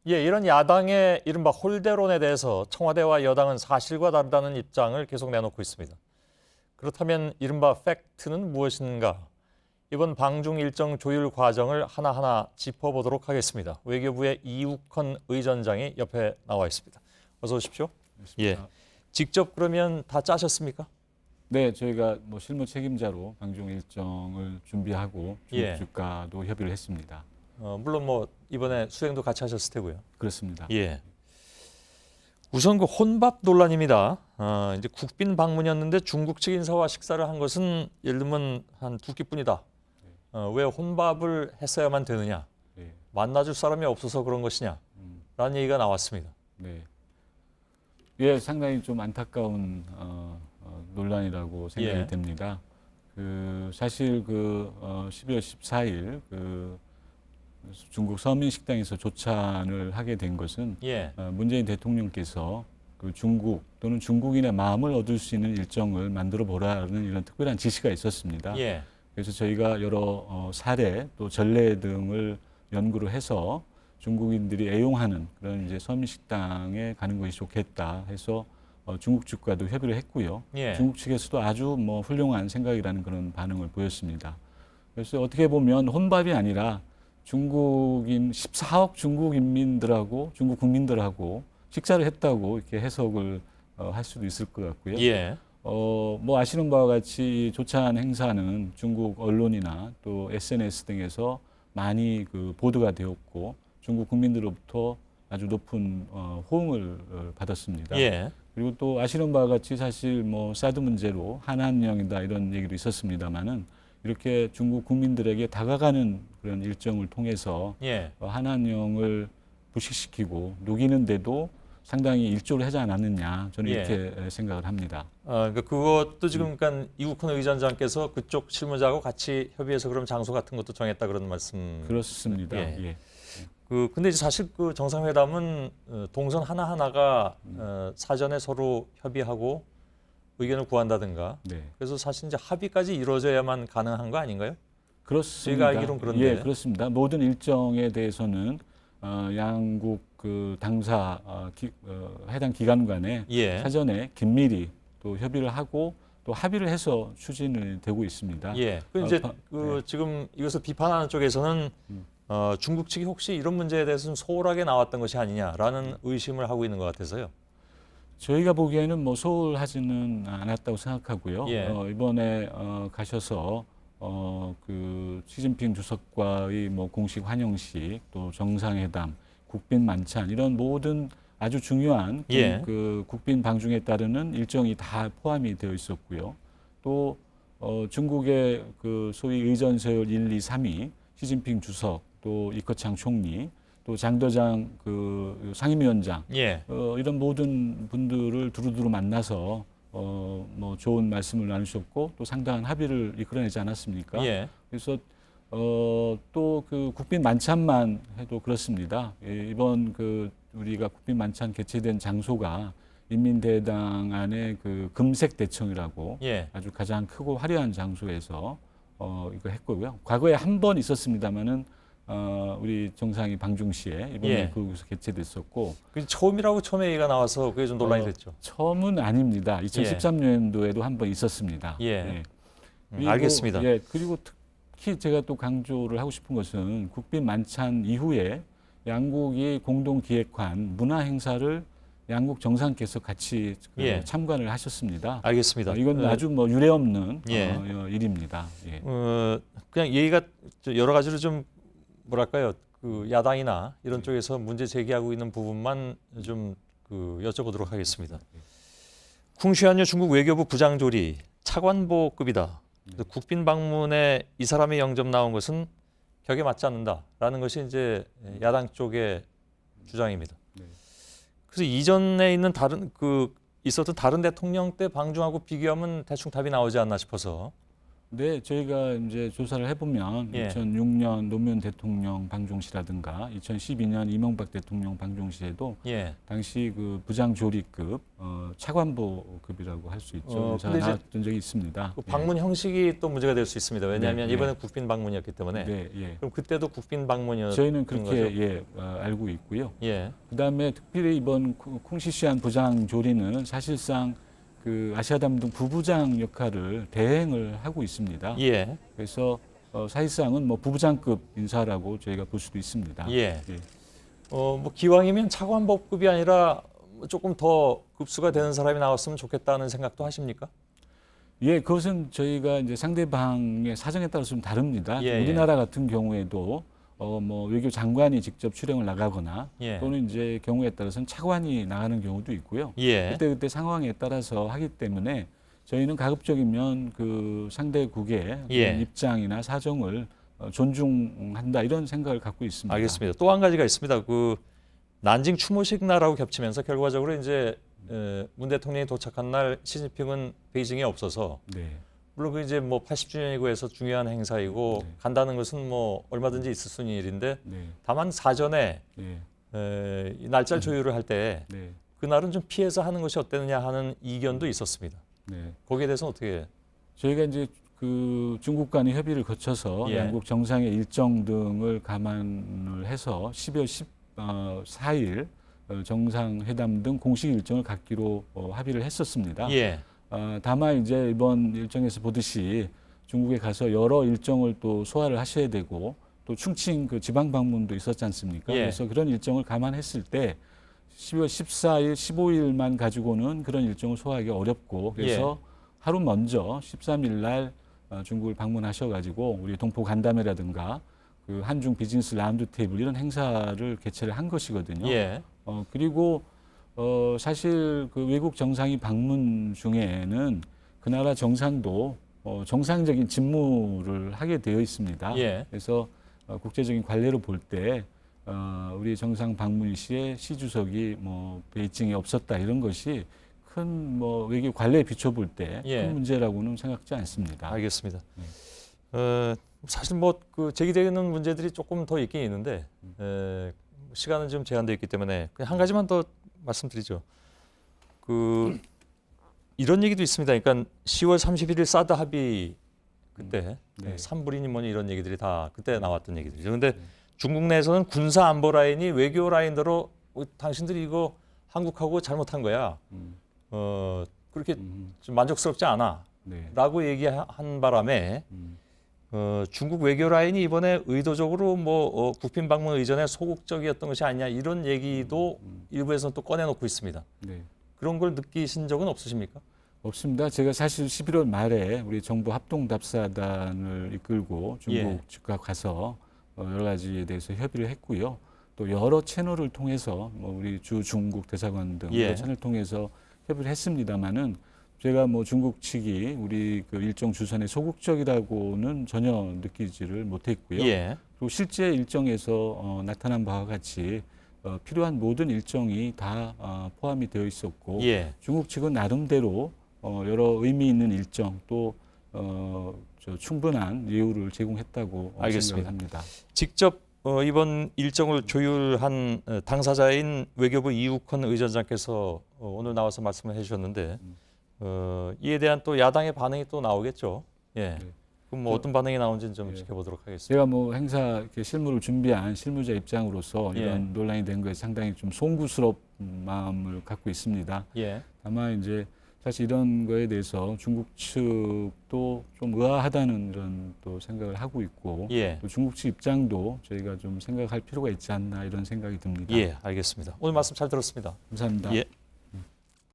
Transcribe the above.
예, 이런 야당의 이른바 홀대론에 대해서 청와대와 여당은 사실과 다르다는 입장을 계속 내놓고 있습니다. 그렇다면 이른바 팩트는 무엇인가? 이번 방중 일정 조율 과정을 하나하나 짚어보도록 하겠습니다. 외교부의 이욱헌 의전장이 옆에 나와 있습니다. 어서 오십시오. 예, 직접 그러면 다 짜셨습니까? 네, 저희가 뭐 실무 책임자로 방중 일정을 준비하고 중국 주가도 협의를 했습니다. 물론 뭐 이번에 수행도 같이 하셨을 테고요. 그렇습니다. 예. 우선 그 혼밥 논란입니다. 이제 국빈 방문이었는데 중국 측 인사와 식사를 한 것은 예를 들면 한 두 끼뿐이다. 왜 혼밥을 했어야만 되느냐? 네. 만나줄 사람이 없어서 그런 것이냐? 라는 얘기가 나왔습니다. 네. 예, 상당히 좀 안타까운 논란이라고 생각이 됩니다. 사실 12월 14일 중국 서민식당에서 조찬을 하게 된 것은 문재인 대통령께서 중국 또는 중국인의 마음을 얻을 수 있는 일정을 만들어 보라는 이런 특별한 지시가 있었습니다. 그래서 저희가 여러 사례 또 전례 등을 연구를 해서 중국인들이 애용하는 그런 이제 서민식당에 가는 것이 좋겠다 해서 중국 측과도 협의를 했고요. 중국 측에서도 아주 뭐 훌륭한 생각이라는 그런 반응을 보였습니다. 그래서 어떻게 보면 혼밥이 아니라 중국인 14억 중국 인민들하고 중국 국민들하고 식사를 했다고 이렇게 해석을 할 수도 있을 것 같고요. 뭐 아시는 바와 같이 조찬 행사는 중국 언론이나 또 SNS 등에서 많이 보도가 되었고 중국 국민들로부터 아주 높은 호응을 받았습니다. 그리고 또 아시는 바와 같이 사실 뭐 사드 문제로 한한령이다 이런 얘기도 있었습니다만은 이렇게 중국 국민들에게 다가가는 그런 일정을 통해서 한한령을 부식시키고 녹이는데도 상당히 일조를 하지 않았느냐 저는 이렇게 생각을 합니다. 그러니까 그것도 지금 그러니까 이욱헌 의전장께서 그쪽 실무자하고 같이 협의해서 그럼 장소 같은 것도 정했다 그런 말씀. 그렇습니다. 근데 이제 사실 그 정상회담은 동선 하나하나가 사전에 서로 협의하고 의견을 구한다든가. 그래서 사실 이제 합의까지 이루어져야만 가능한 거 아닌가요? 그렇습니다. 제가 알기로는 그런데. 예, 그렇습니다. 모든 일정에 대해서는 양국 당사 해당 기관 간에 사전에 긴밀히 또 협의를 하고 또 합의를 해서 추진이 되고 있습니다. 이제 지금 이것을 비판하는 쪽에서는 중국 측이 혹시 이런 문제에 대해서는 소홀하게 나왔던 것이 아니냐라는 의심을 하고 있는 것 같아서요. 저희가 보기에는 뭐 소홀하지는 않았다고 생각하고요. 이번에 가셔서 시진핑 주석과의 뭐 공식 환영식 또 정상회담, 국빈 만찬 이런 모든 아주 중요한 국빈 방중에 따르는 일정이 다 포함이 되어 있었고요. 또 중국의 소위 의전서열 1, 2, 3위 시진핑 주석 또 이커창 총리 또 장도장 상임위원장 이런 모든 분들을 두루두루 만나서 뭐 좋은 말씀을 나누셨고 또 상당한 합의를 이끌어내지 않았습니까? 그래서 또 국빈 만찬만 해도 그렇습니다. 이번 우리가 국빈 만찬 개최된 장소가 인민대당 안에 금색 대청이라고 아주 가장 크고 화려한 장소에서 이거 했고요. 과거에 한 번 있었습니다만은 우리 정상이 방중시에 이번에 그곳에서 개최됐었고 처음이라고 처음에 얘기가 나와서 그게 좀 논란이 됐죠. 처음은 아닙니다. 2013년도에도 한 번 있었습니다. 그리고, 알겠습니다. 그리고 특히 제가 또 강조를 하고 싶은 것은 국빈 만찬 이후에 양국이 공동 기획한 문화 행사를 양국 정상께서 같이 참관을 하셨습니다. 알겠습니다. 이건 아주 뭐 유례없는 일입니다. 그냥 얘기가 여러 가지로 좀 뭐랄까요, 야당이나 이런 쪽에서 문제 제기하고 있는 부분만 좀 여쭤보도록 하겠습니다. 쿵시한유 중국 외교부 부장조리 차관보급이다. 국빈 방문에 이 사람의 영접 나온 것은 격에 맞지 않는다라는 것이 이제 야당 쪽의 주장입니다. 그래서 이전에 있는 있었던 다른 대통령 때 방중하고 비교하면 대충 답이 나오지 않나 싶어서 네, 저희가 이제 조사를 해보면 예. 2006년 노무현 대통령 방종시라든가 2012년 이명박 대통령 방종시에도 예. 당시 그 부장조리급 차관보급이라고 할 수 있죠. 근데 제가 이제 나왔던 적이 있습니다. 그 방문 형식이 또 문제가 될 수 있습니다. 왜냐하면 네, 네. 이번에 국빈 방문이었기 때문에. 네, 예. 그럼 그때도 국빈 방문이었던 저희는 거죠? 그렇게 알고 있고요. 예. 그다음에 특별히 이번 콩시시안 부장조리는 사실상 그 아시아담등 부부장 역할을 대행을 하고 있습니다. 예. 그래서 사실상은 뭐 부부장급 인사라고 저희가 볼 수도 있습니다. 예. 뭐 기왕이면 차관법급이 아니라 조금 더 급수가 되는 사람이 나왔으면 좋겠다는 생각도 하십니까? 예, 그것은 저희가 이제 상대방의 사정에 따라서 좀 다릅니다. 예, 우리나라 같은 경우에도 뭐 외교 장관이 직접 출영을 나가거나 예. 또는 이제 경우에 따라서는 차관이 나가는 경우도 있고요. 예. 그때 상황에 따라서 하기 때문에 저희는 가급적이면 그 상대국의 예. 그런 입장이나 사정을 존중한다 이런 생각을 갖고 있습니다. 알겠습니다. 또 한 가지가 있습니다. 그 난징 추모식 날하고 겹치면서 결과적으로 이제 문 대통령이 도착한 날 시진핑은 베이징에 없어서 네. 물론 그 이제 뭐 80주년이고 해서 중요한 행사이고 네. 간다는 것은 뭐 얼마든지 있을 수 있는 일인데 네. 다만 사전에 네. 이 날짜 조율을 할 때 네. 그날은 좀 피해서 하는 것이 어땠느냐 하는 이견도 있었습니다. 네. 거기에 대해서는 어떻게? 저희가 이제 그 중국 간의 협의를 거쳐서 예. 양국 정상의 일정 등을 감안을 해서 12월 14일 정상회담 등 공식 일정을 갖기로 합의를 했었습니다. 예. 다만 이제 이번 일정에서 보듯이 중국에 가서 여러 일정을 또 소화를 하셔야 되고 또 충칭 그 지방 방문도 있었지 않습니까? 예. 그래서 그런 일정을 감안했을 때 12월 14일, 15일만 가지고는 그런 일정을 소화하기 어렵고 그래서 하루 먼저 13일 날 중국을 방문하셔가지고 우리 동포 간담회라든가 그 한중 비즈니스 라운드 테이블 이런 행사를 개최를 한 것이거든요. 예. 그리고 사실 그 외국 정상이 방문 중에는 그 나라 정상도 정상적인 직무를 하게 되어 있습니다. 예. 그래서 국제적인 관례로 볼 때 우리 정상 방문 시에 시 주석이 뭐 베이징에 없었다 이런 것이 큰 뭐 외교 관례에 비춰볼 때 큰 예. 문제라고는 생각지 않습니다. 알겠습니다. 사실 뭐 그 제기되는 문제들이 조금 더 있긴 있는데 시간은 좀 제한되어 있기 때문에 그냥 한 가지만 더 말씀드리죠. 그 이런 얘기도 있습니다. 그러니까 10월 31일 사드 합의 그때 네. 산불이니 뭐니 이런 얘기들이 다 그때 나왔던 얘기들이죠. 그런데 중국 내에서는 군사 안보 라인이 외교 라인대로 당신들이 이거 한국하고 잘못한 거야. 그렇게 좀 만족스럽지 않아. 네. 라고 얘기한 바람에 중국 외교 라인이 이번에 의도적으로 뭐 국빈 방문 의전에 소극적이었던 것이 아니냐 이런 얘기도 일부에서는 또 꺼내놓고 있습니다. 네. 그런 걸 느끼신 적은 없으십니까? 없습니다. 제가 사실 11월 말에 우리 정부 합동답사단을 이끌고 중국 예. 측과 가서 여러 가지에 대해서 협의를 했고요. 또 여러 채널을 통해서 뭐 우리 주 중국 대사관 등 예. 여러 채널을 통해서 협의를 했습니다마는 제가 뭐 중국 측이 우리 그 일정 주선에 소극적이라고는 전혀 느끼지를 못했고요. 예. 그리고 실제 일정에서 나타난 바와 같이 필요한 모든 일정이 다 포함이 되어 있었고 예. 중국 측은 나름대로 여러 의미 있는 일정 또 충분한 이유를 제공했다고 알겠습니다. 생각합니다. 직접 이번 일정을 조율한 당사자인 외교부 이욱헌 의전장께서 오늘 나와서 말씀을 해주셨는데 이에 대한 또 야당의 반응이 또 나오겠죠. 예. 네. 그럼 뭐 어떤 반응이 나오는지는 좀 예. 지켜보도록 하겠습니다. 제가 뭐 행사 이렇게 실무를 준비한 실무자 입장으로서 이런 예. 논란이 된 것에 상당히 좀 송구스러운 마음을 갖고 있습니다. 예. 다만 이제 사실 이런 거에 대해서 중국 측도 좀 의아하다는 이런 또 생각을 하고 있고 예. 또 중국 측 입장도 저희가 좀 생각할 필요가 있지 않나 이런 생각이 듭니다. 예. 알겠습니다. 오늘 말씀 잘 들었습니다. 감사합니다. 예.